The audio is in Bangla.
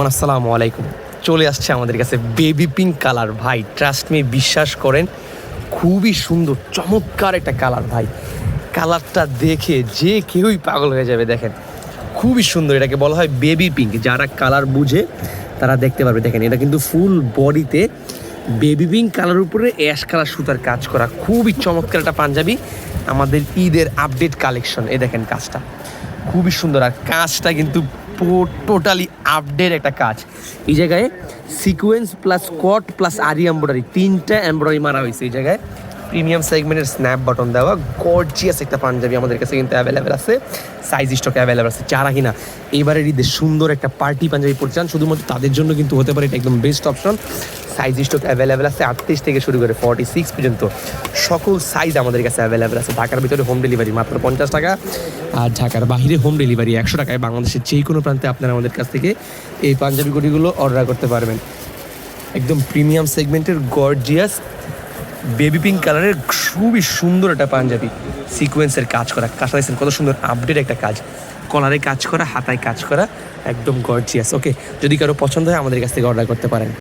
আসসালামু আলাইকুম। চলে আসছে আমাদের কাছে বেবি পিঙ্ক কালার। ভাই ট্রাস্ট মি, বিশ্বাস করেন, খুবই সুন্দর চমৎকার একটা কালার। ভাই কালারটা দেখে যে কেউই পাগল হয়ে যাবে। দেখেন খুবই সুন্দর, এটাকে বলা হয় বেবি পিঙ্ক। যারা কালার বুঝে তারা দেখতে পারবে। দেখেন এটা কিন্তু ফুল বডিতে বেবি পিঙ্ক কালার উপরে অ্যাশ কালার সুতার কাজ করা, খুবই চমৎকার একটা পাঞ্জাবি। আমাদের ঈদের আপডেট কালেকশন। এই দেখেন কাজটা খুবই সুন্দর, আর কাজটা কিন্তু টোটালি আপডেট একটা কাজ। এই জায়গায় সিকোয়েন্স প্লাস কট প্লাস আরি এমব্রয়ডারি, তিনটা এমব্রয়ডারি মারা হয়েছে। এই জায়গায় প্রিমিয়াম সেগমেন্টের স্ন্যাপ বাটন দেওয়া গর্জিয়াস একটা পাঞ্জাবি আমাদের কাছে কিন্তু অ্যাভেলেবেল আছে। সাইজ স্টকে অ্যাভেলেবেল আছে। যারা কিনা এইবারের ঈদে সুন্দর একটা পার্টি পাঞ্জাবি পড়তে চান, শুধুমাত্র তাদের জন্য কিন্তু হতে পারে এটা একদম best option. Size stock available আছে 38 থেকে শুরু করে 46 পর্যন্ত সকল সাইজ আমাদের কাছে অ্যাভেলেবেল আছে। ঢাকার ভিতরে হোম ডেলিভারি মাত্র 50 টাকা, আর ঢাকার বাইরে হোম ডেলিভারি 100 টাকায়। বাংলাদেশের যে কোনো প্রান্তে আপনারা আমাদের কাছ থেকে এই পাঞ্জাবি গুটিগুলো অর্ডার করতে পারবেন। একদম প্রিমিয়াম সেগমেন্টের গর্জিয়াস বেবি পিঙ্ক কালারের খুবই সুন্দর একটা পাঞ্জাবি, সিকোয়েন্সের কাজ করা। কাজটা দেখছেন কত সুন্দর আপডেট একটা কাজ, কলারে কাজ করা, হাতায় কাজ করা, একদম গর্জিয়াস। ওকে, যদি কারো পছন্দ হয় আমাদের কাছ থেকে অর্ডার করতে পারেন।